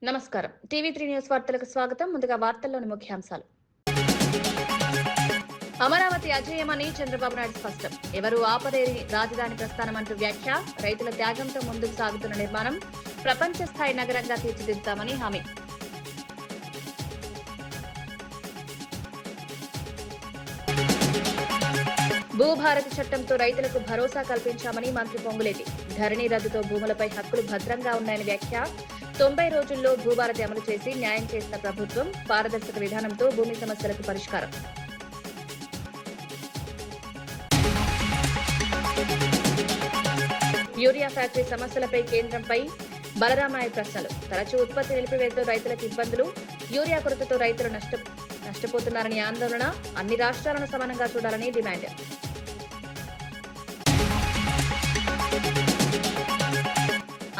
నమస్కారం. టీవీ3 న్యూస్ వార్తలకు స్వాగతం. ముందుగా వార్తల్లోని ముఖ్యాంశాలు. అమరావతి అజేయమని చంద్రబాబు నాయుడు స్పష్టం. ఎవరు ఆపలేని రాజధాని ప్రస్థానమంటూ వ్యాఖ్య. రైతుల త్యాగంతో ముందుకు సాగుతున్న నిర్మాణం ప్రపంచ స్థాయి నగరంగా తీర్చిదిద్దుతామని హామీ. భూభారతి చట్టంతో రైతులకు భరోసా కల్పించామని మంత్రి పొంగులేటి. ధరణి రద్దుతో భూములపై హక్కులు భద్రంగా ఉన్నాయని వ్యాఖ్య. 90 రోజుల్లో భూభారతి అమలు చేసి న్యాయం చేసిన ప్రభుత్వం. పారదర్శక విధానంతో భూమి సమస్యలకు పరిష్కారం. యూరియా ఫ్యాక్టరీ సమస్యలపై కేంద్రంపై బలరామనాయుడు ప్రశ్నలు. తరచూ ఉత్పత్తి నిలిపివేతతో రైతులకు ఇబ్బందులు. యూరియా కొరతతో రైతులు నష్టపోతున్నారని ఆందోళన. అన్ని రాష్ట్రాలను సమానంగా చూడాలని డిమాండ్.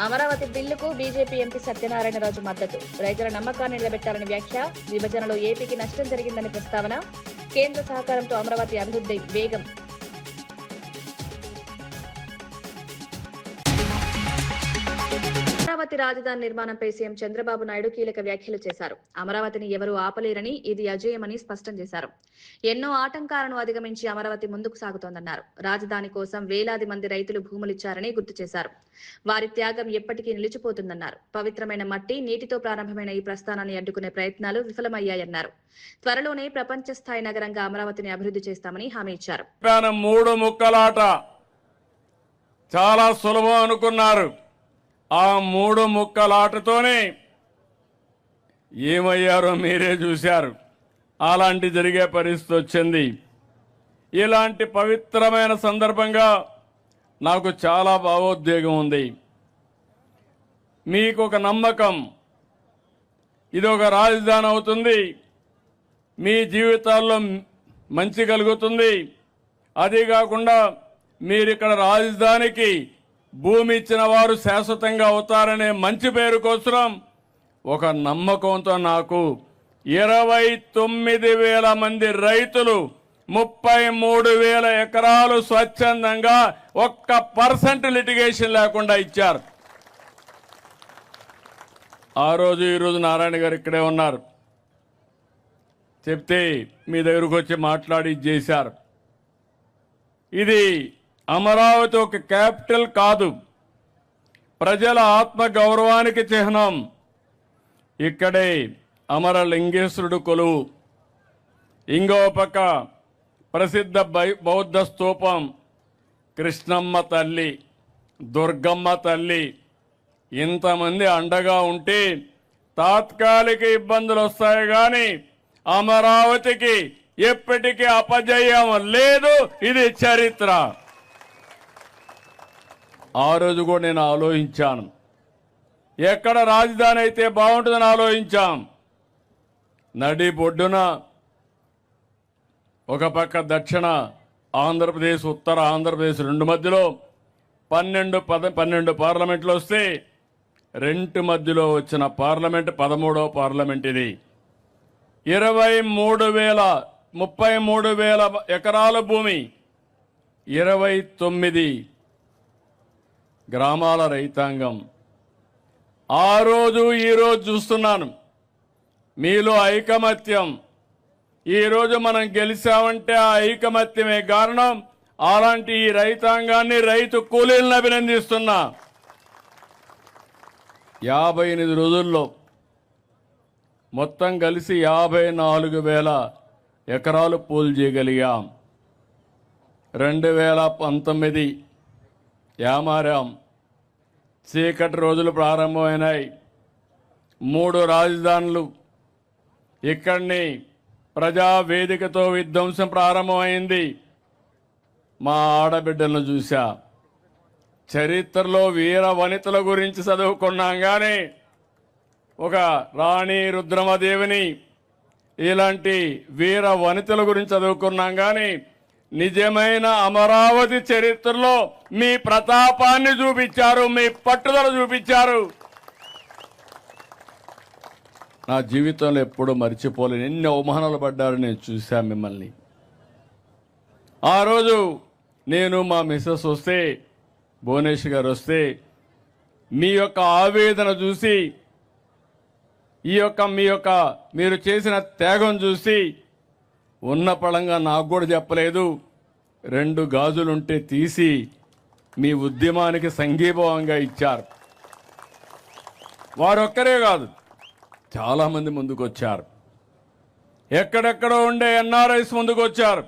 అమరావతి బిల్లుకు బీజేపీ ఎంపీ సత్యనారాయణరాజు మద్దతు. రైతుల నమ్మకాన్ని నిలబెట్టాలని వ్యాఖ్య. విభజనలో ఏపీకి నష్టం జరిగిందని ప్రస్తావన. కేంద్ర సహకారంతో అమరావతి అభివృద్ధి వేగం. అమరావతి రాజధాని నిర్మాణంపై సీఎం చంద్రబాబు నాయుడు కీలక వ్యాఖ్యలు చేశారు. అమరావతిని ఎవరూ ఆపలేరని, ఇది అజేయమని స్పష్టం చేశారు. ఎన్నో ఆటంకాలను అధిగమించి అమరావతి ముందుకు సాగుతోందన్నారు. రాజధాని కోసం వేలాది మంది రైతులు భూములిచ్చారని గుర్తు చేశారు. వారి త్యాగం ఎప్పటికీ నిలిచిపోతుందన్నారు. పవిత్రమైన మట్టి, నీటితో ప్రారంభమైన ఈ ప్రస్థానాన్ని అడ్డుకునే ప్రయత్నాలు విఫలమయ్యాయన్నారు. త్వరలోనే ప్రపంచ స్థాయి నగరంగా అమరావతిని అభివృద్ధి చేస్తామని హామీ ఇచ్చారు. మూడు ముక్కలాట చాలా సులభం అనుకున్నారు. ఆ మూడు ముక్కలాటతోనే ఏమయ్యారో మీరే చూశారు. అలాంటి జరిగే పరిస్థితి వచ్చింది. ఇలాంటి పవిత్రమైన సందర్భంగా నాకు చాలా భావోద్వేగం ఉంది. మీకు ఒక నమ్మకం, ఇది ఒక రాజధాని అవుతుంది, మీ జీవితాల్లో మంచి కలుగుతుంది. అది కాకుండా మీరు ఇక్కడ రాజధానికి భూమి ఇచ్చిన వారు శాశ్వతంగా అవుతారనే మంచి పేరు కోసం ఒక నమ్మకంతో నాకు 29,000 మంది రైతులు 33,000 ఎకరాలు స్వచ్ఛందంగా 1% లిటిగేషన్ లేకుండా ఇచ్చారు. ఆ రోజు ఈరోజు నారాయణ గారు ఇక్కడే ఉన్నారు. చెప్తే మీ దగ్గరకు వచ్చి మాట్లాడి చేశారు. ఇది అమరావతి ఒక క్యాపిటల్ కాదు, ప్రజల ఆత్మ గౌరవానికి చిహ్నం. ఇక్కడే అమరలింగేశ్వరుడు కొలువు, ఇంకో పక్క ప్రసిద్ధ బౌద్ధ స్తూపం, కృష్ణమ్మ తల్లి, దుర్గమ్మ తల్లి. ఇంతమంది అండగా ఉంటే తాత్కాలిక ఇబ్బందులు వస్తాయి కానీ అమరావతికి ఎప్పటికీ అపజయం లేదు. ఇది చరిత్ర. ఆ రోజు కూడా నేను ఆలోచించాను, ఎక్కడ రాజధాని అయితే బాగుంటుందని ఆలోచించాం. నడి బొడ్డున ఒక పక్క దక్షిణ ఆంధ్రప్రదేశ్, ఉత్తర ఆంధ్రప్రదేశ్ రెండు మధ్యలో 12 పార్లమెంట్లు వస్తే రెండు మధ్యలో వచ్చిన పార్లమెంట్ 13వ పార్లమెంట్ ఇది. 33,000 ఎకరాల భూమి, 29 గ్రామాల రైతాంగం. ఆ రోజు ఈరోజు చూస్తున్నాను మీలో ఐకమత్యం. ఈరోజు మనం గెలిచామంటే ఆ ఐకమత్యమే కారణం. అలాంటి ఈ రైతాంగాన్ని, రైతు కూలీలను అభినందిస్తున్నా. 58 రోజుల్లో మొత్తం కలిసి 54,000 ఎకరాలు పూలు చేయగలిగాం. 2019 యామారాం, చీకటి రోజులు ప్రారంభమైనాయి. 3 రాజధానులు. ఇక్కడిని ప్రజావేదికతో విధ్వంసం ప్రారంభమైంది. మా ఆడబిడ్డలను చూశా. చరిత్రలో వీర వనితల గురించి చదువుకున్నాం కానీ ఒక రాణి రుద్రమదేవిని, ఇలాంటి వీర వనితల గురించి చదువుకున్నాం కానీ నిజమైన అమరావతి చరిత్రలో మీ ప్రతాపాన్ని చూపించారు, మీ పట్టుదల చూపించారు. నా జీవితంలో ఎప్పుడూ మర్చిపోలేను. ఎన్ని అవమానాలు పడ్డారు నేను చూశాను మిమ్మల్ని. ఆ రోజు నేను మా మిస్సెస్ వస్తే, భువనేశ్వర్ గారు వస్తే, మీ యొక్క ఆవేదన చూసి మీరు చేసిన త్యాగం చూసి ఉన్న పళంగా నాకు కూడా చెప్పలేదు, 2 గాజులుంటే తీసి మీ ఉద్యమానికి సంఘీభావంగా ఇచ్చారు. వారొక్కరే కాదు, చాలామంది ముందుకొచ్చారు. ఎక్కడెక్కడో ఉండే ఎన్ఆర్ఐస్ ముందుకొచ్చారు.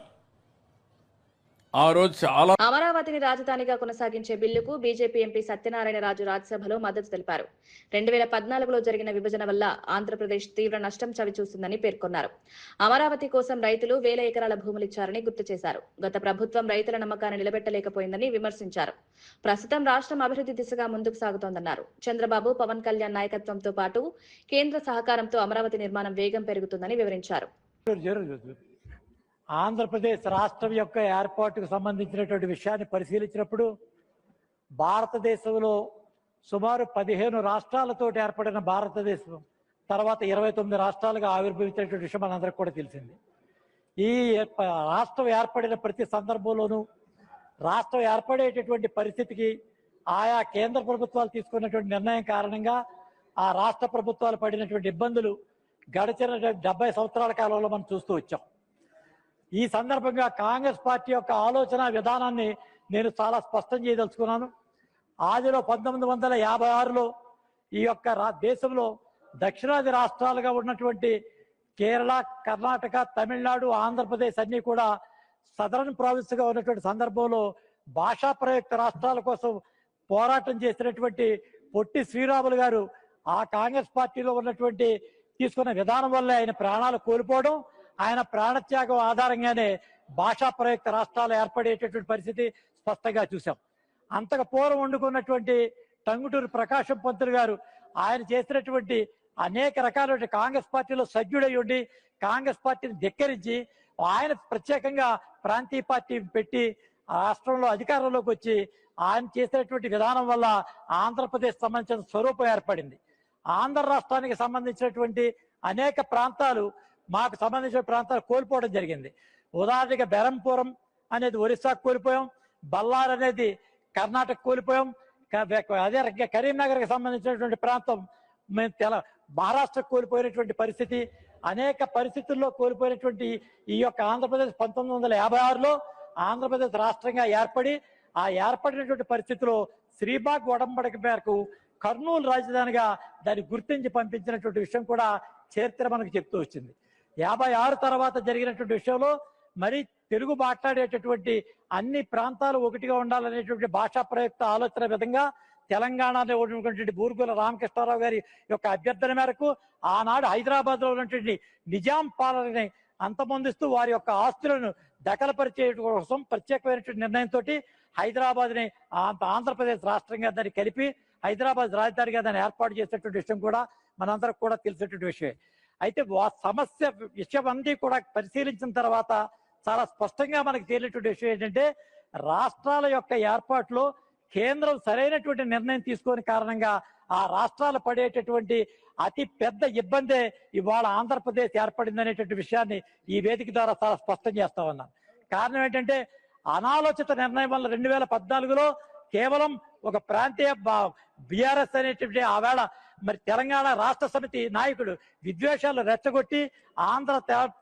ఆ రోజు చాలా అమరావతిని రాజధానిగా కొనసాగించే బిల్లుకు బీజేపీ ఎంపీ సత్యనారాయణ రాజు రాజ్యసభలో మద్దతు తెలిపారు. 2014లో జరిగిన విభజన వల్ల ఆంధ్రప్రదేశ్ తీవ్ర నష్టం చవిచూసిందని పేర్కొన్నారు. అమరావతి కోసం రైతులు 1000 ఎకరాల భూములిచ్చారని గుర్తు చేశారు. గత ప్రభుత్వం రైతుల నమ్మకాన్ని నిలబెట్టలేకపోయిందని విమర్శించారు. ప్రస్తుతం రాష్ట్రం అభివృద్ధి దిశగా ముందుకు సాగుతోందన్నారు. చంద్రబాబు, పవన్ కళ్యాణ్ నాయకత్వంతో పాటు కేంద్ర సహకారంతో అమరావతి నిర్మాణం వేగం పెరుగుతుందని వివరించారు. ఆంధ్రప్రదేశ్ రాష్ట్రం యొక్క ఏర్పాటుకు సంబంధించినటువంటి విషయాన్ని పరిశీలించినప్పుడు భారతదేశంలో సుమారు 15 రాష్ట్రాలతో ఏర్పడిన భారతదేశం తర్వాత 29 రాష్ట్రాలుగా ఆవిర్భవించినటువంటి విషయం మనందరికీ కూడా తెలిసింది. ఈ రాష్ట్రం ఏర్పడిన ప్రతి సందర్భంలోనూ రాష్ట్రం ఏర్పడేటటువంటి పరిస్థితికి ఆయా కేంద్ర ప్రభుత్వాలు తీసుకున్నటువంటి నిర్ణయం కారణంగా ఆ రాష్ట్ర ప్రభుత్వాలు పడినటువంటి ఇబ్బందులు గడిచిన 70 సంవత్సరాల కాలంలో మనం చూస్తూ వచ్చాం. ఈ సందర్భంగా కాంగ్రెస్ పార్టీ యొక్క ఆలోచన విధానాన్ని నేను చాలా స్పష్టం చేయదలుచుకున్నాను. ఆదిలో 1956లో ఈ యొక్క దేశంలో దక్షిణాది రాష్ట్రాలుగా ఉన్నటువంటి కేరళ, కర్ణాటక, తమిళనాడు, ఆంధ్రప్రదేశ్ అన్ని కూడా సదరన్ ప్రావిన్స్ గా ఉన్నటువంటి సందర్భంలో భాషా ప్రయుక్త రాష్ట్రాల కోసం పోరాటం చేసినటువంటి పొట్టి శ్రీరాములు గారు ఆ కాంగ్రెస్ పార్టీలో ఉన్నటువంటి తీసుకున్న విధానం వల్ల ఆయన ప్రాణాలు కోల్పోవడం, ఆయన ప్రాణత్యాగం ఆధారంగానే భాషా ప్రయుక్త రాష్ట్రాలు ఏర్పడేటటువంటి పరిస్థితి స్పష్టంగా చూసాం. అంతకు పూర్వం వండుకున్నటువంటి టంగుటూరి ప్రకాశం పంతులు గారు ఆయన చేసినటువంటి అనేక రకాల కాంగ్రెస్ పార్టీలో సభ్యుడై ఉండి కాంగ్రెస్ పార్టీని ధిక్కరించి ఆయన ప్రత్యేకంగా ప్రాంతీయ పార్టీ పెట్టి రాష్ట్రంలో అధికారంలోకి వచ్చి ఆయన చేసినటువంటి విధానం వల్ల ఆంధ్రప్రదేశ్ సంబంధించిన స్వరూపం ఏర్పడింది. ఆంధ్ర రాష్ట్రానికి సంబంధించినటువంటి అనేక ప్రాంతాలు మాకు సంబంధించిన ప్రాంతాలు కోల్పోవడం జరిగింది. ఉదాహరణగా బెరంపురం అనేది ఒరిస్సాకు కోల్పోయాం, బల్లార్ అనేది కర్ణాటక కోల్పోయాం, అదే రకంగా కరీంనగర్కి సంబంధించినటువంటి ప్రాంతం మేము మహారాష్ట్రకు కోల్పోయినటువంటి పరిస్థితి, అనేక పరిస్థితుల్లో కోల్పోయినటువంటి ఈ యొక్క ఆంధ్రప్రదేశ్ 1956లో ఆంధ్రప్రదేశ్ రాష్ట్రంగా ఏర్పడి ఆ ఏర్పడినటువంటి పరిస్థితిలో శ్రీబాగ్ ఒడంబడిక మేరకు కర్నూలు రాజధానిగా దాన్ని గుర్తించి పంపించినటువంటి విషయం కూడా చరిత్ర మనకు చెప్తూ వచ్చింది. 56 తర్వాత జరిగినటువంటి విషయంలో మరి తెలుగు మాట్లాడేటటువంటి అన్ని ప్రాంతాలు ఒకటిగా ఉండాలనేటువంటి భాషా ప్రయుక్త ఆలోచన విధంగా తెలంగాణలో ఉన్నటువంటి బూర్గుల రామకృష్ణారావు గారి యొక్క అభ్యర్థన మేరకు ఆనాడు హైదరాబాద్ లో ఉన్నటువంటి నిజాం పాలనని అంతమొందిస్తూ వారి యొక్క ఆస్తులను దఖలపరిచే కోసం ప్రత్యేకమైనటువంటి నిర్ణయంతో హైదరాబాద్ ని ఆంధ్రప్రదేశ్ రాష్ట్రంగా దాన్ని కలిపి హైదరాబాద్ రాజధానిగా దాన్ని ఏర్పాటు చేసేటువంటి విషయం కూడా మనందరికి కూడా తెలిసేటువంటి విషయమే. అయితే సమస్య విషయం అన్ని కూడా పరిశీలించిన తర్వాత చాలా స్పష్టంగా మనకు తేలినటువంటి విషయం ఏంటంటే రాష్ట్రాల యొక్క ఏర్పాటులో కేంద్రం సరైనటువంటి నిర్ణయం తీసుకునే కారణంగా ఆ రాష్ట్రాలు పడేటటువంటి అతి పెద్ద ఇబ్బందే ఇవాళ ఆంధ్రప్రదేశ్ ఏర్పడింది అనేటువంటి విషయాన్ని ఈ వేదిక ద్వారా చాలా స్పష్టం చేస్తా ఉన్నాను. కారణం ఏంటంటే అనాలోచిత నిర్ణయం వల్ల 2014లో కేవలం ఒక ప్రాంతీయ బీఆర్ఎస్ అనేటువంటి ఆవేళ మరి తెలంగాణ రాష్ట్ర సమితి నాయకుడు విద్వేషాలు రెచ్చగొట్టి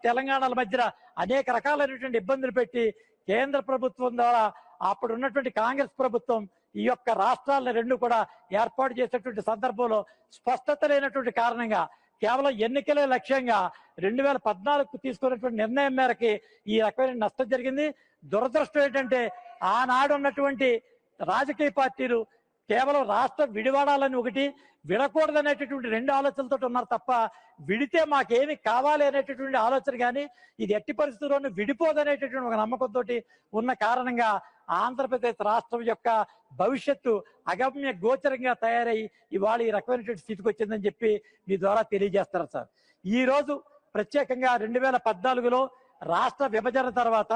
తెలంగాణల మధ్య అనేక రకాలైనటువంటి ఇబ్బందులు పెట్టి కేంద్ర ప్రభుత్వం ద్వారా అప్పుడు ఉన్నటువంటి కాంగ్రెస్ ప్రభుత్వం ఈ యొక్క రాష్ట్రాలను 2 కూడా ఏర్పాటు చేసేటువంటి సందర్భంలో స్పష్టత లేనటువంటి కారణంగా కేవలం ఎన్నికలే లక్ష్యంగా 2014కు తీసుకున్నటువంటి నిర్ణయం మేరకి ఈ రకమైన నష్టం జరిగింది. దురదృష్టం ఏంటంటే ఆనాడు ఉన్నటువంటి రాజకీయ పార్టీలు కేవలం రాష్ట్రం విడివడాలని ఒకటి, విడకూడదనేటటువంటి 2 ఆలోచనలతో ఉన్నారు తప్ప విడితే మాకేమి కావాలి అనేటటువంటి ఆలోచన కానీ ఇది ఎట్టి పరిస్థితుల్లోనూ విడిపోదనేటటువంటి ఒక నమ్మకంతో ఉన్న కారణంగా ఆంధ్రప్రదేశ్ రాష్ట్రం యొక్క భవిష్యత్తు అగమ్య గోచరంగా తయారై ఇవాళ ఈ రకమైనటువంటి స్థితికి వచ్చిందని చెప్పి మీ ద్వారా తెలియజేస్తారు సార్. ఈ రోజు ప్రత్యేకంగా 2014లో రాష్ట్ర విభజన తర్వాత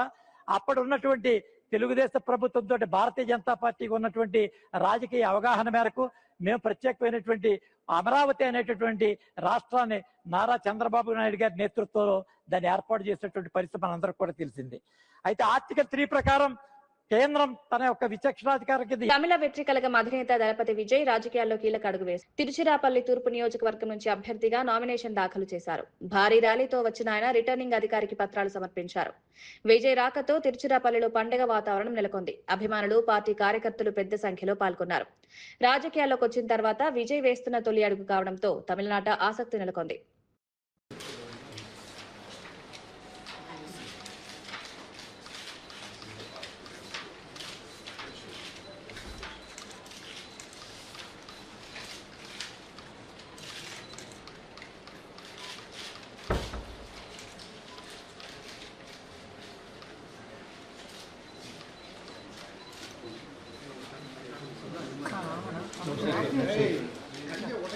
అప్పుడు ఉన్నటువంటి తెలుగుదేశం ప్రభుత్వంతో భారతీయ జనతా పార్టీకి ఉన్నటువంటి రాజకీయ అవగాహన మేరకు మేము ప్రత్యేకమైనటువంటి అమరావతి అనేటటువంటి రాష్ట్రాన్ని నారా చంద్రబాబు నాయుడు గారి నేతృత్వంలో దాన్ని ఏర్పాటు చేసేటువంటి పరిస్థితి మనందరికీ కూడా తెలిసింది. అయితే ఆర్టికల్ 3 ప్రకారం కేంద్రం తన యొక్క విచక్షణాధికారం కింద తమిళ వెట్రికలగం అధినేత దళపతి విజయ్ రాజకీయాల్లో కీలక అడుగు వేశారు. తిరుచిరాపల్లి తూర్పు నియోజకవర్గం నుంచి అభ్యర్థిగా నామినేషన్ దాఖలు చేశారు. భారీ ర్యాలీతో వచ్చిన ఆయన రిటర్నింగ్ అధికారికి పత్రాలు సమర్పించారు. విజయ్ రాకతో తిరుచిరాపల్లిలో పండుగ వాతావరణం నెలకొంది. అభిమానులు, పార్టీ కార్యకర్తలు పెద్ద సంఖ్యలో పాల్గొన్నారు. రాజకీయాల్లోకి వచ్చిన తర్వాత విజయ్ వేస్తున్న తొలి అడుగు కావడంతో తమిళనాట ఆసక్తి నెలకొంది.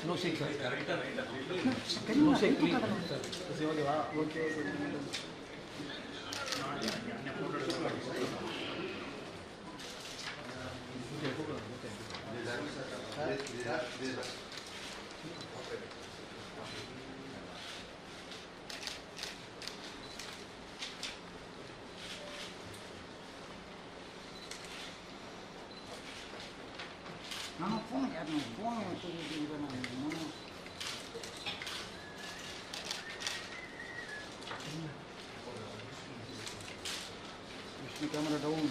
No shake, sir. No shake, please. No, phone, camera down.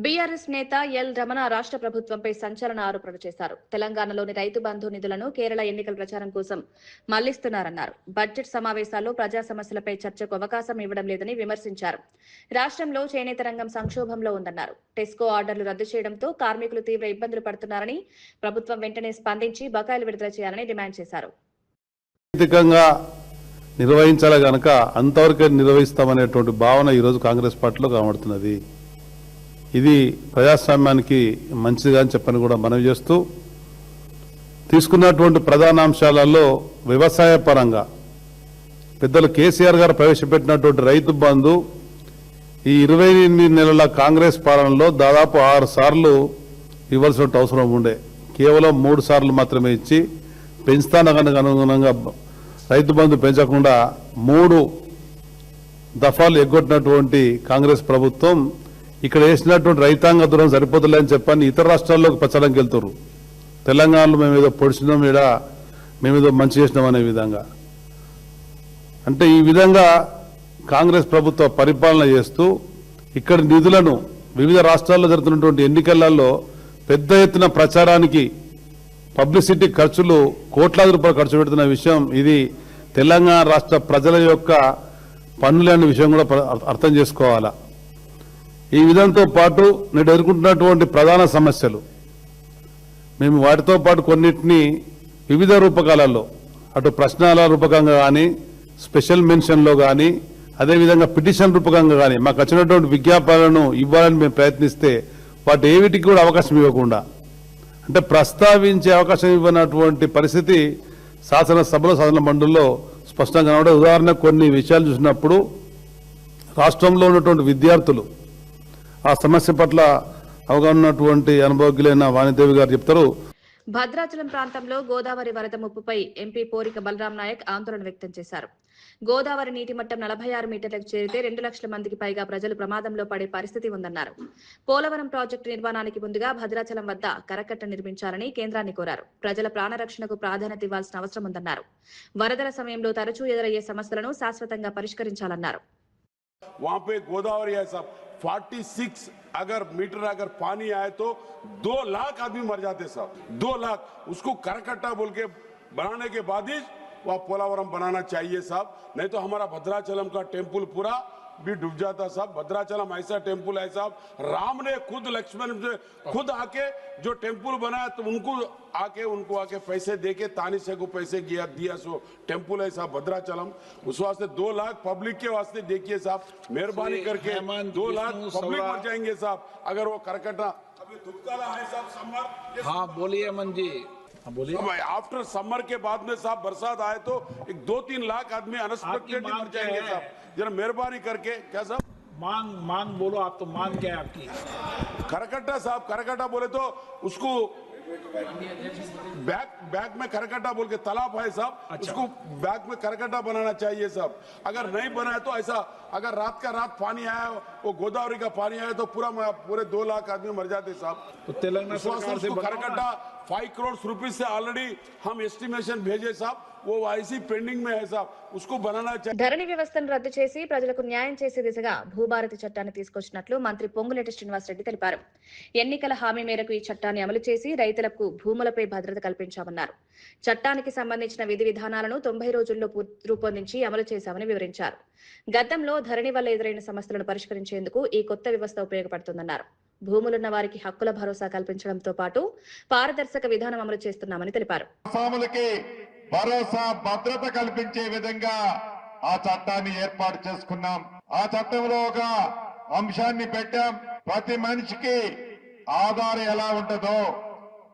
BRS నేత ఎల్ రమణ రాష్ట్ర ప్రభుత్వంపై సంచలన ఆరోపణలు చేశారు. తెలంగాణలోని రైతు బంధు నిధులను కేరళ ఎన్నికల ప్రచారం కోసం మళ్లిస్తున్నారన్నారు. బడ్జెట్ సమావేశాల్లో ప్రజా సమస్యలపై చర్చకు అవకాశం ఇవ్వడం లేదని విమర్శించారు. రాష్ట్రంలో చేనేత రంగం సంక్షోభంలో ఉందన్నారు. టెస్కో ఆర్డర్లు రద్దు చేయడంతో కార్మికులు తీవ్ర ఇబ్బందులు పడుతున్నారని, ప్రభుత్వం వెంటనే స్పందించి బకాయిలు విడుదల చేయాలని డిమాండ్ చేశారు. నిర్వహించాలి గనక అంతవరకే నిర్వహిస్తామనేటువంటి భావన ఈరోజు కాంగ్రెస్ పార్టీలో కనబడుతున్నది. ఇది ప్రజాస్వామ్యానికి మంచిదిగా అని చెప్పని కూడా మనవి చేస్తూ, తీసుకున్నటువంటి ప్రధాన అంశాలలో వ్యవసాయ పరంగా పెద్దలు కేసీఆర్ గారు ప్రవేశపెట్టినటువంటి రైతు బంధు ఈ 28 నెలల కాంగ్రెస్ పాలనలో దాదాపు 6 సార్లు ఇవ్వాల్సిన అవసరం ఉండే. కేవలం 3 సార్లు మాత్రమే ఇచ్చి పెంచుతానడానికి అనుగుణంగా రైతు బంధు పెంచకుండా 3 దఫాలు ఎగ్గొట్టినటువంటి కాంగ్రెస్ ప్రభుత్వం ఇక్కడ వేసినటువంటి రైతాంగ దూరం సరిపోతులేని చెప్పని ఇతర రాష్ట్రాల్లోకి ప్రచారంకి వెళ్తారు. తెలంగాణలో మేమేదో పొడిచినాం, ఈడ మేమేదో మంచి చేసినాం అనే విధంగా. అంటే ఈ విధంగా కాంగ్రెస్ ప్రభుత్వ పరిపాలన చేస్తూ ఇక్కడ నిధులను వివిధ రాష్ట్రాల్లో జరుగుతున్నటువంటి ఎన్నికలలో పెద్ద ఎత్తున ప్రచారానికి పబ్లిసిటీ ఖర్చులు కోట్లాది రూపాయలు ఖర్చు పెడుతున్న విషయం, ఇది తెలంగాణ రాష్ట్ర ప్రజల యొక్క పన్నులనే విషయం కూడా అర్థం చేసుకోవాలా. ఈ విధంతో పాటు నేడు ఎదుర్కొంటున్నటువంటి ప్రధాన సమస్యలు మేము వాటితో పాటు కొన్నిటిని వివిధ రూపకాలలో, అటు ప్రశ్నల రూపకంగా కానీ, స్పెషల్ మెన్షన్లో కానీ, అదేవిధంగా పిటిషన్ రూపకంగా కానీ మాకు వచ్చినటువంటి విజ్ఞాపనలను ఇవ్వాలని మేము ప్రయత్నిస్తే వాటి ఏవిటికి కూడా అవకాశం ఇవ్వకుండా, అంటే ప్రస్తావించే అవకాశం ఇవ్వనటువంటి పరిస్థితి శాసనసభలో, శాసన మండలిలో స్పష్టంగా కనబడే. ఉదాహరణకు కొన్ని విషయాలు చూసినప్పుడు రాష్ట్రంలో ఉన్నటువంటి విద్యార్థులు ఆ సమస్య పట్ల అవగాహన ఉన్నటువంటి అనుభవజ్ఞులైన వాణిదేవి గారు చెప్తారు. భద్రాచలం ప్రాంతంలో గోదావరి వరద ముప్పుపై ఎంపీ పోరిక బలరాం నాయక్ ఆందోళన వ్యక్తం చేశారు. గోదావరి నీటి మట్టం 46 మీటర్లకు చేరితే 2 లక్షల మందికి పైగా ప్రజలు ప్రమాదంలో పడే పరిస్థితి ఉందన్నారు. పోలవరం ప్రాజెక్టు నిర్మాణానికి ముందుగా భద్రాచలం వద్ద కరకట్ట నిర్మించాలని కేంద్రాన్ని కోరారు. ప్రజల ప్రాణరక్షణకు ప్రాధాన్యత ఇవ్వాల్సిన అవసరం ఉందన్నారు. వరదల సమయంలో తరచూ ఎదురయ్యే సమస్యలను శాశ్వతంగా పరిష్కరించాలన్నారు. वहाँ पे गोदावरी है साहब 46 अगर मीटर अगर पानी आए तो 2 लाख आदमी मर जाते साहब, 2 लाख। उसको करकट्टा बोल के बनाने के बाद ही वहाँ पोलावरम बनाना चाहिए साहब, नहीं तो हमारा भद्राचलम का टेम्पल पूरा भी डूब जाता साहब। भद्राचलम ऐसा टेम्पल है साहब, राम ने खुद लक्ष्मण से खुद आके जो टेम्पल बनाया तो उनको आके पैसे देके तानिशा को पैसे दिया सो टेम्पल है साहब भद्राचलम। उस वास्ते 2 लाख पब्लिक के वास्ते देखिए साहब, मेहरबानी करके 2 लाख पब्लिक मर जाएंगे साहब अगर वो करकटा अभी दुबकाला है साहब समर। हाँ बोलिए अमन जी, बोलिए। आफ्टर समर के बाद में साहब बरसात आए तो 2-3 लाख आदमी अनएक्सपेक्टेडली मर जाएंगे साहब, जरा मेहरबानी करके। क्या साहब मांग बोलो आप, तो मांग क्या है आपकी? करकट्टा साहब, करकट्टा बोले तो उसको बैग में करकट्टा बोल के तालाब है साहब, उसको बैग में करकट्टा बनाना चाहिए साहब। अगर नहीं बनाए तो ऐसा अगर रात का रात पानी आया वो गोदावरी का पानी आया तो पूरे 2 लाख आदमी मर जाते साहब। तो तेलंगाना सरकार से करकट्टा 5 करोड़ रुपए से ऑलरेडी हम एस्टिमेशन भेजे साहब, वो ऐसी पेंडिंग में है साहब, उसको बनाना चाहिए। ధరణి వ్యవస్థను రద్దు చేసి ప్రజలకు న్యాయం చేసే దిశగా భూభారతి చట్టాన్ని తీసుకొచ్చినట్లు మంత్రి పొంగులేటి శ్రీనివాసరెడ్డి తెలిపారు. ఎన్నికల హామీ మేరకు ఈ చట్టాన్ని అమలు చేసి రైతులకు భూములపై భద్రత కల్పించామన్నారు. చట్టానికి సంబంధించిన విధి విధానాలను 90 రోజుల్లో రూపొందించి అమలు చేశామని వివరించారు. గతంలో ధరణి వల్ల ఎదురైన సమస్యలను పరిష్కరించేందుకు ఈ కొత్త వ్యవస్థ ఉపయోగపడుతుందన్నారు. భూములున్న వారికి హక్కుల భరోసా కల్పించడంతో పాటు పారదర్శక విధానం అమలు చేస్తున్నామని తెలిపారు. భరోసా భద్రత కల్పించే విధంగా ఆ చట్టాన్ని ఏర్పాటు చేసుకున్నాం. ఆ చట్టంలో ఒక అంశాన్ని పెట్టాం, ప్రతి మనిషికి ఆధార్ ఎలా ఉంటుందో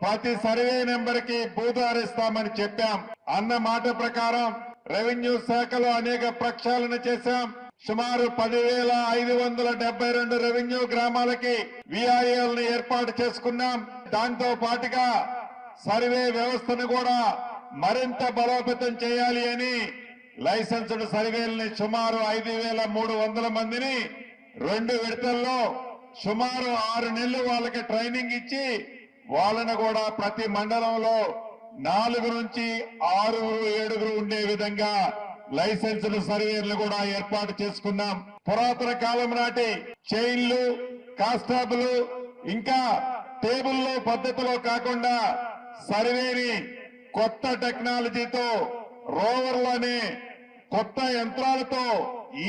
ప్రతి సర్వే నెంబర్ కి భూధార్ ఇస్తామని చెప్పాం. అన్న మాట ప్రకారం రెవెన్యూ శాఖలో అనేక ప్రక్షాళన చేశాం. సుమారు 10,572 రెవెన్యూ గ్రామాలకి విఐఎల్ ని ఏర్పాటు చేసుకున్నాం. దాంతో పాటుగా సర్వే వ్యవస్థను కూడా మరింత బలోపేతం చేయాలి అని లైసెన్స్డ్ సర్వేలని సుమారు 5,300 మందిని 2 విడతల్లో సుమారు 6 నెలలు వాళ్ళకి ట్రైనింగ్ ఇచ్చి వాళ్ళను కూడా ప్రతి మండలంలో 4 నుంచి 6-7 ఉండే విధంగా లైసెన్స్డ్ సర్వేలు కూడా ఏర్పాటు చేసుకున్నాం. పురాతన కాలం నాటి చైన్లు, కానిస్టేబుల్ ఇంకా టేబుల్లో పద్ధతిలో కాకుండా సర్వేని కొత్త టెక్నాలజీతో రోవర్లనే కొత్త యంత్రాలతో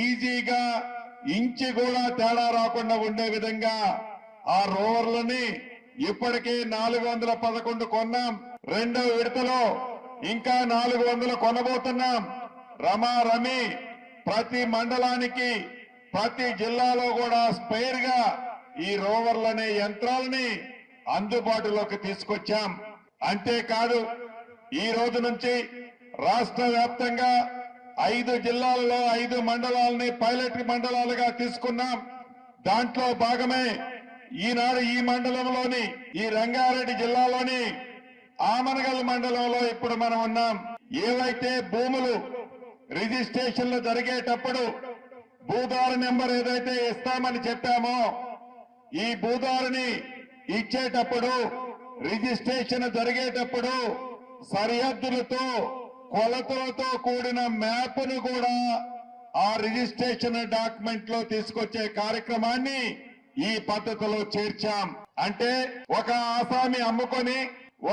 ఈజీగా ఇంచి కూడా తేడా రాకుండా ఉండే విధంగా ఆ రోవర్లని ఇప్పటికే 411 కొన్నాం. 2వ విడతలో ఇంకా 400 కొనబోతున్నాం. రమారమి ప్రతి మండలానికి ప్రతి జిల్లాలో కూడా స్పేర్ గా ఈ రోవర్లనే యంత్రాలని అందుబాటులోకి తీసుకొచ్చాం. అంతేకాదు ఈ రోజు నుంచి రాష్ట్ర వ్యాప్తంగా 5 జిల్లాలలో 5 మండలాలని పైలట్ మండలాలుగా తీసుకున్నాం. దాంట్లో భాగమే ఈనాడు ఈ మండలంలోని ఈ రంగారెడ్డి జిల్లాలోని ఆమనగల్ మండలంలో ఇప్పుడు మనం ఉన్నాం. ఏవైతే భూములు రిజిస్ట్రేషన్లు జరిగేటప్పుడు భూదారు నెంబర్ ఏదైతే ఇస్తామని చెప్పామో ఈ భూదారుని ఇచ్చేటప్పుడు రిజిస్ట్రేషన్ జరిగేటప్పుడు సరిహద్దులతో కొలతలతో కూడిన మ్యాప్ను కూడా ఆ రిజిస్ట్రేషన్ డాక్యుమెంట్ లో తీసుకొచ్చే కార్యక్రమాన్ని ఈ పద్ధతిలో చేర్చాం. అంటే ఒక ఆసామి అమ్ముకొని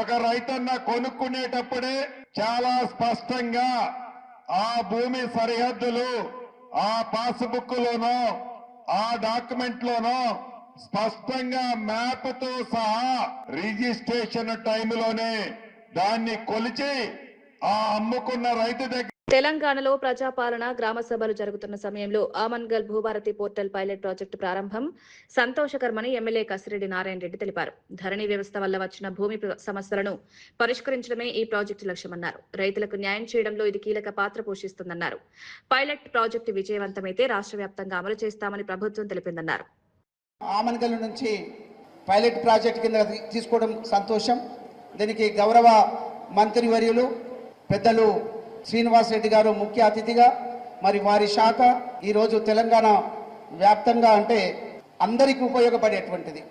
ఒక రైతన్న కొనుక్కునేటప్పుడే చాలా స్పష్టంగా ఆ భూమి సరిహద్దులు ఆ పాస్బుక్ లోనో ఆ డాక్యుమెంట్ లోనో స్పష్టంగా మ్యాప్ తో సహా రిజిస్ట్రేషన్ టైంలోనే దాన్ని కొలిచి ఆ అమ్ముకున్న రైతు దగ్గర. తెలంగాణలో ప్రజాపాలన గ్రామ సభలు జరుగుతున్న సమయంలో Amangal Bhubharati portal pilot project ప్రారంభం సంతోషకరమని ఎమ్మెల్యే కసిరెడ్డి నారాయణ రెడ్డి తెలిపారు. ధరణి వ్యవస్థ వల్ల వచ్చిన భూమి సమస్యలను పరిష్కరించడమే ఈ ప్రాజెక్టు లక్ష్యమన్నారు. రైతులకు న్యాయం చేయడంలో ఇది కీలక పాత్ర పోషిస్తుందన్నారు. పైలట్ ప్రాజెక్టు విజయవంతమైతే రాష్ట్ర వ్యాప్తంగా అమలు చేస్తామని ప్రభుత్వం తెలిపిందన్నారు. ఆమన్గల్ నుంచి పైలట్ ప్రాజెక్ట్ కింద తీసుకోవడం సంతోషం. దీనికి గౌరవ మంత్రివర్యులు పెద్దలు శ్రీనివాస్ రెడ్డి గారు ముఖ్య అతిథిగా, మరి వారి శాఖ ఈరోజు తెలంగాణ వ్యాప్తంగా అంటే అందరికీ ఉపయోగపడేటువంటిది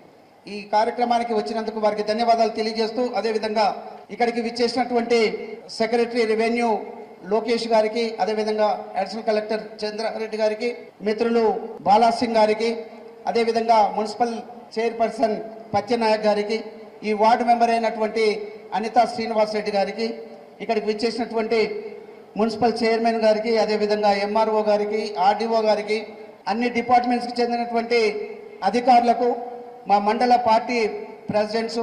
ఈ కార్యక్రమానికి వచ్చినందుకు వారికి ధన్యవాదాలు తెలియజేస్తూ, అదేవిధంగా ఇక్కడికి విచ్చేసినటువంటి సెక్రటరీ రెవెన్యూ లోకేష్ గారికి, అదేవిధంగా అడిషనల్ కలెక్టర్ చంద్రారెడ్డి గారికి, మిత్రులు బాలాసింగ్ గారికి, అదేవిధంగా మున్సిపల్ చైర్పర్సన్ పత్యనాయక్ గారికి, ఈ వార్డు మెంబర్ అయినటువంటి అనితా శ్రీనివాస్ రెడ్డి గారికి, ఇక్కడికి విచ్చేసినటువంటి మున్సిపల్ చైర్మన్ గారికి, అదేవిధంగా ఎంఆర్ఓ గారికి, ఆర్డీఓ గారికి, అన్ని డిపార్ట్మెంట్స్కి చెందినటువంటి అధికారులకు, మా మండల party presidents,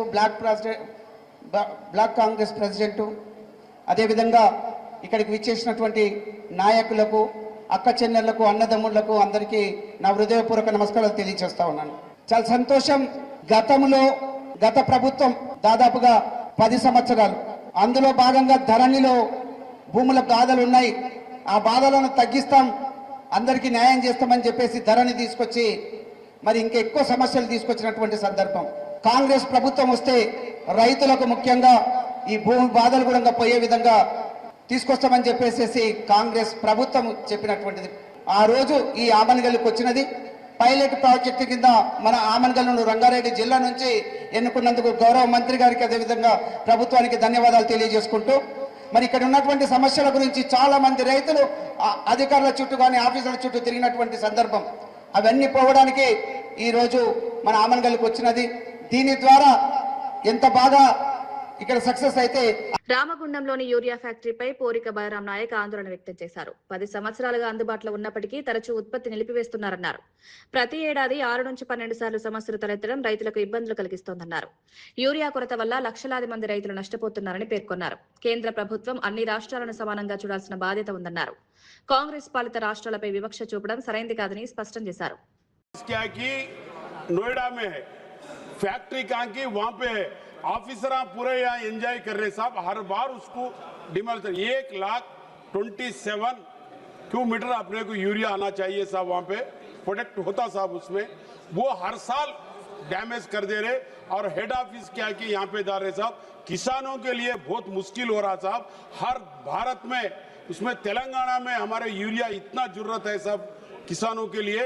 block Congress president, అదేవిధంగా ఇక్కడికి విచ్చేసినటువంటి నాయకులకు, అక్క చెల్లెళ్లకు, అన్నదమ్ముళ్లకు అందరికీ నా హృదయపూర్వక నమస్కారాలు తెలియజేస్తా ఉన్నాను. చాలా సంతోషం. గత ప్రభుత్వం దాదాపుగా 10 సంవత్సరాలు, అందులో భాగంగా ధరణిలో భూముల బాధలు ఉన్నాయి, ఆ బాధలను తగ్గిస్తాం, అందరికీ న్యాయం చేస్తామని చెప్పేసి ధరణి తీసుకొచ్చి మరి ఇంకా ఎక్కువ సమస్యలు తీసుకొచ్చినటువంటి సందర్భం. కాంగ్రెస్ ప్రభుత్వం వస్తే రైతులకు ముఖ్యంగా ఈ భూమి బాధలు కూడా పోయే విధంగా తీసుకొస్తామని చెప్పేసి కాంగ్రెస్ ప్రభుత్వం చెప్పినటువంటిది. ఆ రోజు ఈ ఆమన్గల్కి వచ్చినది పైలట్ ప్రాజెక్టు కింద మన ఆమన్గల్ను రంగారెడ్డి జిల్లా నుంచి ఎన్నుకున్నందుకు గౌరవ మంత్రి గారికి, అదేవిధంగా ప్రభుత్వానికి ధన్యవాదాలు తెలియజేసుకుంటూ, మరి ఇక్కడ ఉన్నటువంటి సమస్యల గురించి చాలా మంది రైతులు అధికారుల చుట్టూ కానీ ఆఫీసుల చుట్టూ తిరిగినటువంటి సందర్భం, అవన్నీ పోవడానికి ఈరోజు మన ఆమన్గల్కి వచ్చినది. దీని ద్వారా ఎంత బాగా ఇక్కడ సక్సెస్ అయితే. రామగుండంలోని యూరియా ఫ్యాక్టరీపై పోరిక బలరాం నాయక్ ఆందోళన వ్యక్తం చేశారు. 10 సంవత్సరాలుగా అందుబాటులో ఉన్నప్పటికీ తరచూ ఉత్పత్తి నిలిపివేస్తున్నారన్నారు. ప్రతి ఏడాది 6 నుంచి 12 సార్లు సమస్యలు తలెత్తడం రైతులకు ఇబ్బందులు కలిగిస్తోందన్నారు. యూరియా కొరత వల్ల లక్షలాది మంది రైతులు నష్టపోతున్నారని పేర్కొన్నారు. కేంద్ర ప్రభుత్వం అన్ని రాష్ట్రాలను సమానంగా చూడాల్సిన బాధ్యత ఉందన్నారు. కాంగ్రెస్ పాలిత రాష్ట్రాలపై వివక్ష చూపడం సరైంది కాదని స్పష్టం చేశారు. ऑफिसर पूरे यहाँ एंजॉय कर रहे साहब, हर बार उसको डिमांड 1,27,000 क्यूमीटर अपने को यूरिया आना चाहिए साहब, वहाँ पे प्रोडक्ट होता साहब, उसमें वो हर साल डैमेज कर दे रहे। और हेड ऑफिस क्या कि यहाँ पे जा रहे साहब, किसानों के लिए बहुत मुश्किल हो रहा साहब। हर भारत में उसमें तेलंगाना में हमारे यूरिया इतना जरूरत है साहब, किसानों के लिए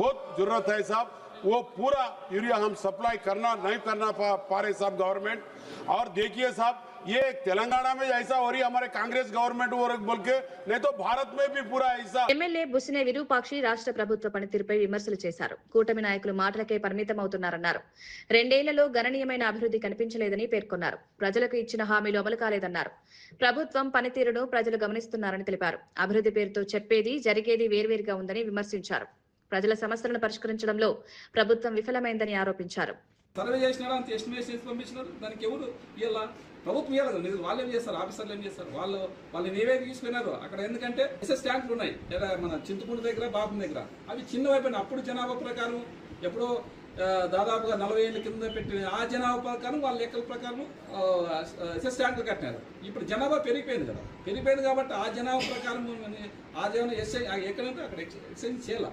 बहुत जरूरत है साहब। वो पूरा यूरिया हम सप्लाई नहीं करना पा रहे साहब गवर्नमेंट। और देखिए साहब, ये तेलंगाना में ऐसा हो रही है हमारे कांग्रेस गवर्नमेंट बोल के, नहीं तो भारत में भी पूरा ऐसा. ఎమ్మెల్యే బుసినే విరూపాక్షి రాష్ట్ర ప్రభుత్వ పనితీరుపై విమర్శలు చేశారు. కూటమి నాయకులు మాటలకే పరిమితమవుతున్నారన్నారు. 2 ఏళ్లలో గణనీయమైన అభివృద్ధి కనిపించలేదని పేర్కొన్నారు. ప్రజలకు ఇచ్చిన హామీలు అమలు కాలేదన్నారు. ప్రభుత్వం పనితీరును ప్రజలు గమనిస్తున్నారని తెలిపారు. అభివృద్ధి పేరుతో చెప్పేది జరిగేది వేర్వేరుగా ఉందని విమర్శించారు. ప్రజల సమస్యలను పరిష్కరించడంలో ప్రభుత్వం విఫలమైందని ఆరోపించారు. సర్వే చేసినారా అంత ఎస్టిమేషన్ చేసి పంపించినారు, దానికి ఎవరు ఇలా ప్రభుత్వం ఇవ్వలేదు. నిధులు వాళ్ళు ఏం చేస్తారు, ఆఫీసర్లు ఏం చేస్తారు, వాళ్ళు ఏవైతే తీసుకున్నారు అక్కడ. ఎందుకంటే ఎస్ఎస్ ట్యాంకులు ఉన్నాయి మన చింతకుంట దగ్గర, బాబు దగ్గర, అవి చిన్నవైపోయినాయి. అప్పుడు జనాభా ప్రకారం ఎప్పుడో దాదాపుగా 40 ఏళ్ళ కింద పెట్టిన ఆ జనాభా ప్రకారం వాళ్ళ లెక్కల ప్రకారం ఎస్ఎస్ ట్యాంకులు కట్టినారు. ఇప్పుడు జనాభా పెరిగిపోయింది కదా, పెరిగిపోయింది కాబట్టి ఆ జనాభా ప్రకారం ఆ జనాభా ఎస్ఐ ఎక్కడంటే అక్కడ ఎక్స్చేంజ్ చేయాల.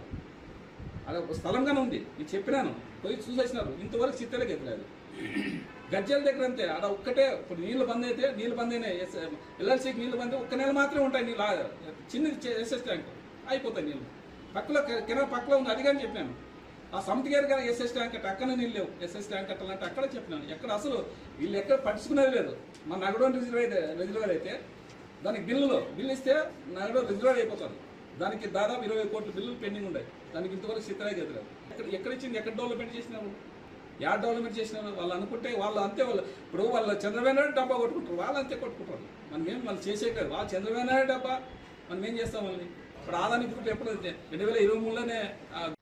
అది స్థలంగానే ఉంది, నేను చెప్పినాను, పోయి చూసేసినారు. ఇంతవరకు చిత్తలకి ఎత్తలేదు. గజ్జల దగ్గర అంతే, అక్కడ ఒక్కటే. ఇప్పుడు నీళ్లు బంద్ అయితే, నీళ్లు బంద్ అయినాయి, ఎల్ఎల్సీకి నీళ్లు బంద్ 1 నెల మాత్రమే ఉంటాయి నీళ్ళు. చిన్న ఎస్ఎస్ ట్యాంక్ అయిపోతాయి నీళ్ళు. పక్కలో కెనాల్ పక్కలో ఉంది, అదిగాని చెప్పినాను. ఆ సమితిగారు కదా ఎస్ఎస్ ట్యాంక్ అంటే అక్కడ నీళ్ళు లేవు. ఎస్ఎస్ ట్యాంక్ కట్టాలంటే అక్కడ చెప్పినాను. ఎక్కడ అసలు వీళ్ళు ఎక్కడ పట్టించుకునేది లేదు. మన నగడోని రిజర్వేర్ అయితే దానికి బిల్లు ఇస్తే నగడో రిజర్వేర్ అయిపోతారు. దానికి దాదాపు 20 కోట్ల బిల్లులు పెండింగ్ ఉన్నాయి. దానికి ఇంతవరకు చిత్తలకి ఎదురారు. ఎక్కడ ఇచ్చింది, ఎక్కడ డెవలప్మెంట్ చేసినారు, డెవలప్మెంట్ చేసినారు. వాళ్ళు అనుకుంటే వాళ్ళు అంతే. ఇప్పుడు వాళ్ళ చంద్రబాబు నాయుడు డబ్బా కొట్టుకుంటారు, వాళ్ళు అంతే కొట్టుకుంటారు. మనం ఏం వాళ్ళు చేసే కాదు. వాళ్ళు చంద్రబాబు నాయుడు డబ్బా, మనం ఏం చేస్తాం వాళ్ళని. ఇప్పుడు ఆదాని ఇప్పుడు ఎప్పుడు 2023లోనే.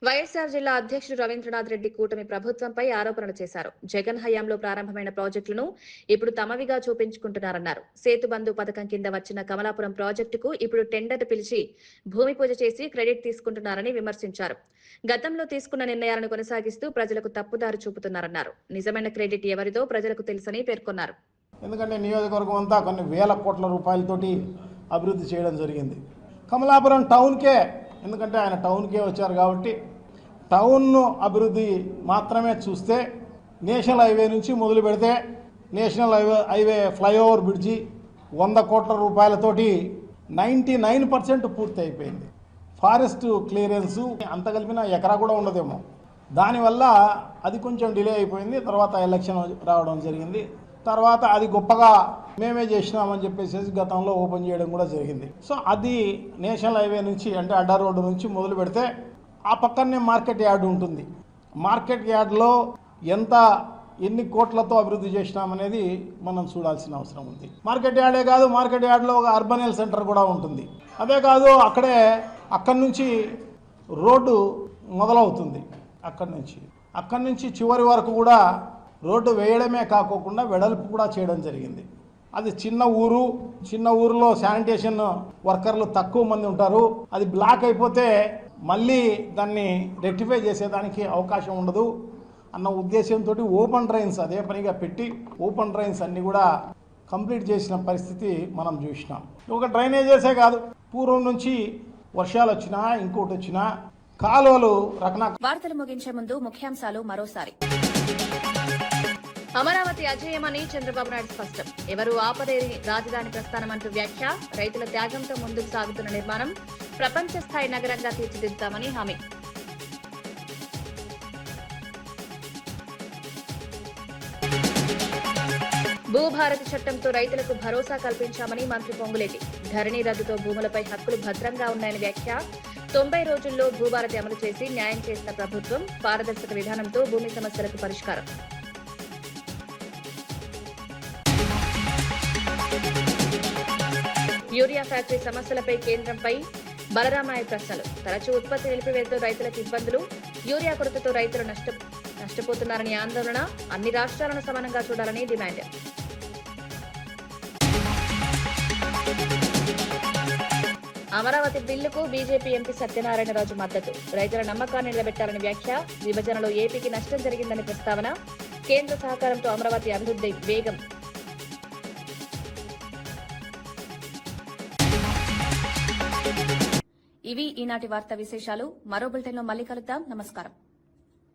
వైఎస్ఆర్ జిల్లా అధ్యక్షుడు రవీంద్రనాథ్ రెడ్డి కూటమి ప్రభుత్వంపై ఆరోపణలు చేశారు. జగన్ హయాంలో ప్రారంభమైన ప్రాజెక్టులను ఇప్పుడు తమవిగా చూపించుకుంటున్నారన్నారు. సేతుబంధు పథకం కింద వచ్చిన కమలాపురం ప్రాజెక్టుకు ఇప్పుడు టెండర్ పిలిచి భూమి పూజ చేసి క్రెడిట్ తీసుకుంటున్నారని విమర్శించారు. గతంలో తీసుకున్న నిర్ణయాలను కొనసాగిస్తూ ప్రజలకు తప్పుదారి చూపుతున్నారన్నారు. నిజమైన క్రెడిట్ ఎవరిదో ప్రజలకు తెలుసని పేర్కొన్నారు. ఎందుకంటే నియోజకవర్గం అంతా కొన్ని వేల కోట్ల రూపాయలతోటి అభివృద్ధి చేయడం జరిగింది. కమలాపురం టౌన్కే, ఎందుకంటే ఆయన టౌన్కే వచ్చారు కాబట్టి టౌన్ను అభివృద్ధి మాత్రమే చూస్తే నేషనల్ హైవే నుంచి మొదలు పెడితే నేషనల్ హైవే ఫ్లైఓవర్ బ్రిడ్జి 100 కోట్ల రూపాయలతోటి 99% పూర్తి అయిపోయింది. ఫారెస్ట్ క్లియరెన్సు అంత కలిపిన ఎకరా కూడా ఉండదేమో. దానివల్ల అది కొంచెం డిలే అయిపోయింది. తర్వాత ఎలక్షన్ రావడం జరిగింది. తర్వాత అది గొప్పగా మేమే చేసినామని చెప్పేసి గతంలో ఓపెన్ చేయడం కూడా జరిగింది. సో అది నేషనల్ హైవే నుంచి అంటే అడ్డా రోడ్డు నుంచి మొదలు పెడితే ఆ పక్కనే మార్కెట్ యార్డ్ ఉంటుంది. మార్కెట్ యార్డ్లో ఎన్ని కోట్లతో అభివృద్ధి చేసినామనేది మనం చూడాల్సిన అవసరం ఉంది. మార్కెట్ యార్డే కాదు, మార్కెట్ యార్డ్లో ఒక అర్బన్ హెల్త్ సెంటర్ కూడా ఉంటుంది. అదే కాదు, అక్కడి నుంచి రోడ్డు మొదలవుతుంది. అక్కడి నుంచి చివరి వరకు కూడా రోడ్డు వేయడమే కాకోకుండా వెడల్పు కూడా చేయడం జరిగింది. అది చిన్న ఊరులో శానిటేషన్ వర్కర్లు తక్కువ మంది ఉంటారు. అది బ్లాక్ అయిపోతే మళ్ళీ దాన్ని రెక్టిఫై చేసేదానికి అవకాశం ఉండదు అన్న ఉద్దేశంతో ఓపెన్ డ్రైన్స్ అదే పనిగా పెట్టి ఓపెన్ డ్రైన్స్ అన్ని కూడా కంప్లీట్ చేసిన పరిస్థితి మనం చూసినాం. ఒక డ్రైనేజెసే కాదు, పూర్వం నుంచి వర్షాలు వచ్చినా ఇంకోటి వచ్చినా కాలువలు వార్తలు ముగించే ముందు ముఖ్యాంశాలు మరోసారి. అమరావతి అజేయమని చంద్రబాబు నాయుడు స్పష్టం. ఎవరు ఆపలేని రాజధాని ప్రస్థానమంటూ వ్యాఖ్య. రైతుల త్యాగంతో ముందుకు సాగుతున్న నిర్మాణం ప్రపంచ స్థాయి నగరంగా తీర్చిదిద్దామని హామీ. భూభారతి చట్టంతో రైతులకు భరోసా కల్పించామని మంత్రి పొంగులేటి. ధరణి రద్దుతో భూములపై హక్కులు భద్రంగా ఉన్నాయని వ్యాఖ్య. 90 రోజుల్లో భూభారతి అమలు చేసి న్యాయం చేసిన ప్రభుత్వం. పారదర్శక విధానంతో భూమి సమస్యలకు పరిష్కారం. యూరియా ఫ్యాక్టరీ సమస్యలపై కేంద్రంపై బలరామయ్య ప్రశ్నలు. తరచూ ఉత్పత్తి నిలిపివేతతో రైతులకు ఇబ్బందులు. యూరియా కొరతతో రైతులు నష్టపోతున్నారని ఆందోళన. అన్ని రాష్ట్రాలను సమానంగా చూడాలని డిమాండ్. అమరావతి బిల్లుకు బీజేపీ ఎంపీ సత్యనారాయణరాజు మద్దతు. రైతుల నమ్మకాన్ని నిలబెట్టాలని వ్యాఖ్య. విభజనలో ఏపీకి నష్టం జరిగిందని ప్రస్తావన. కేంద్ర సహకారంతో అమరావతి అభివృద్ధి వేగం. ఇవి ఈనాటి వార్తా విశేషాలు. మరో బులెటిన్లో మళ్ళీ కలుద్దాం. నమస్కారం.